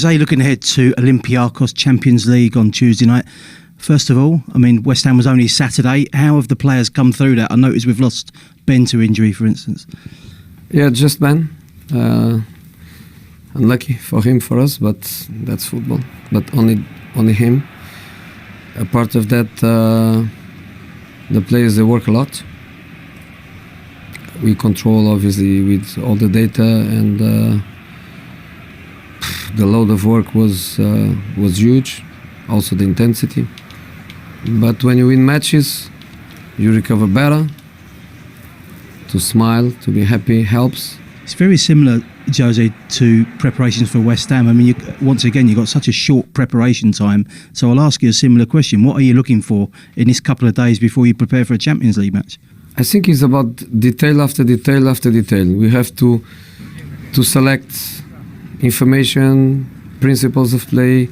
Jose, looking ahead to Olympiacos Champions League on Tuesday night. First of all, I mean, West Ham was only Saturday. How have the players come through that? I noticed we've lost Ben to injury, for instance. Yeah, just Ben. Unlucky for him, for us, but that's football. But only him. A part of that, the players, they work a lot. We control, obviously, with all the data, and the load of work was huge. Also the intensity. But when you win matches, you recover better. To smile, to be happy helps. It's very similar, Jose, to preparations for West Ham. I mean, once again, you've got such a short preparation time. So I'll ask you a similar question. What are you looking for in this couple of days before you prepare for a Champions League match? I think it's about detail after detail after detail. We have to select information, principles of play,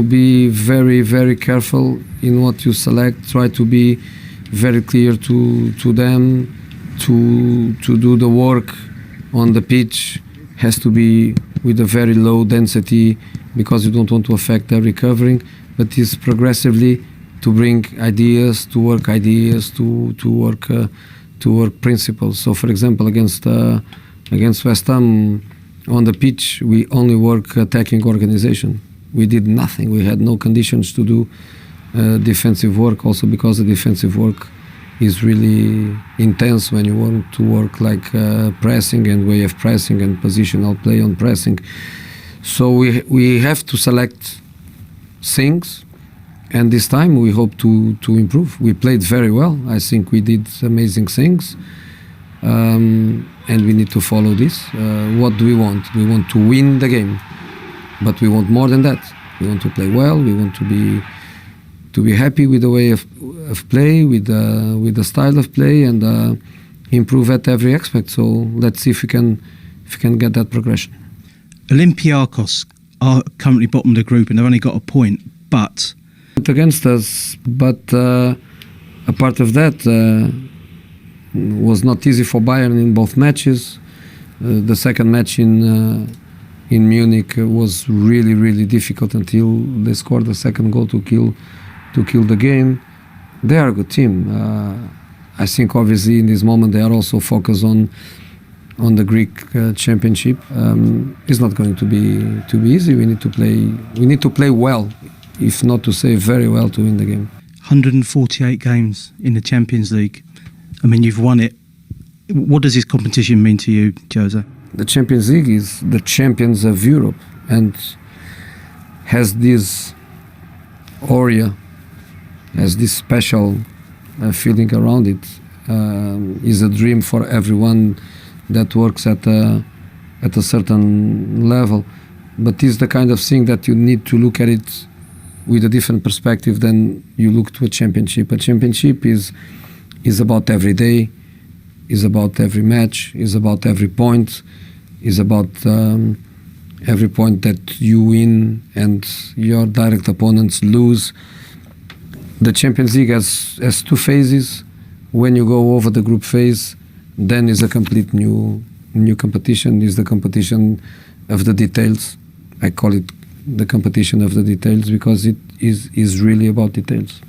be very, very careful in what you select. Try to be very clear to them. To do the work on the pitch has to be with a very low density, because you don't want to affect their recovering, but it's progressively to bring ideas, to work principles. So, for example, against West Ham, on the pitch, we only work attacking organization. We did nothing. We had no conditions to do defensive work, also because the defensive work is really intense when you want to work like pressing and way of pressing and positional play on pressing. So we have to select things, and this time we hope to improve. We played very well. I think we did amazing things, and we need to follow this. What do we want? We want to win the game, but we want more than that. We want to play well. We want to be happy with the way of play, with the style of play, and improve at every aspect. So let's see if we can get that progression. Olympiacos are currently bottom of the group and they've only got a point, but against us. But a part of that was not easy for Bayern in both matches. The second match in Munich was really, really difficult until they scored the second goal to kill the game. They are a good team. I think obviously in this moment they are also focused on the Greek championship. It's not going to be easy. We need to play well, if not to say very well, to win the game. 148 games in the Champions League. I mean, you've won it. What does this competition mean to you, Jose? The Champions League is the champions of Europe and has this aura, has this special feeling around it. Is a dream for everyone that works at a certain level, but it's the kind of thing that you need to look at it with a different perspective than you look to a championship. A championship is about every day, is about every match, is about every point, is about every point that you win and your direct opponents lose. The Champions League has two phases. When you go over the group phase, then is a complete new competition. Is the competition of the details. I call it the competition of the details because it is really about details.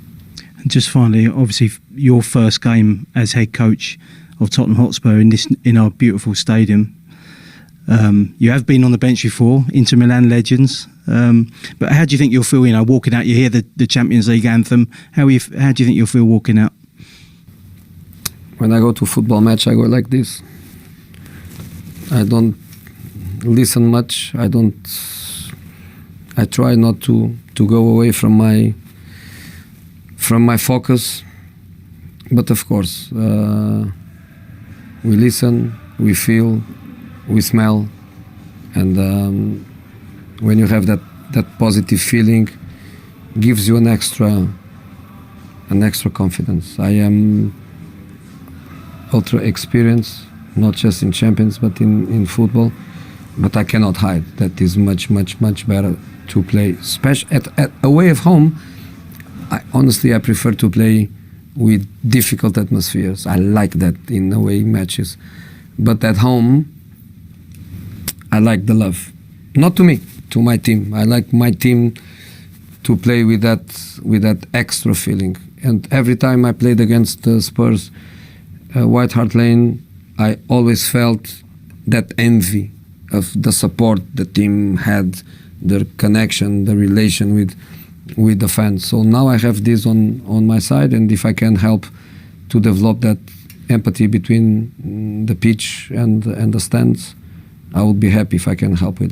And just finally, obviously, your first game as head coach of Tottenham Hotspur in our beautiful stadium. You have been on the bench before, Inter Milan legends. But how do you think you'll feel? Walking out, you hear the Champions League anthem. How do you think you'll feel walking out? When I go to a football match, I go like this. I don't listen much. I try not to go away from my focus. But of course, we listen, we feel, we smell, and when you have that positive feeling, gives you an extra confidence. I am ultra experienced, not just in Champions but in football, but I cannot hide that is much better to play, especially at away of home. Honestly, I prefer to play with difficult atmospheres. I like that in away matches, but at home I like the love, not to me, to my team. I like my team to play with that extra feeling. And every time I played against the Spurs, White Hart Lane, I always felt that envy of the support the team had, the connection, the relation with the fans. So now I have this on my side, and if I can help to develop that empathy between the pitch and the stands, I would be happy if I can help with it.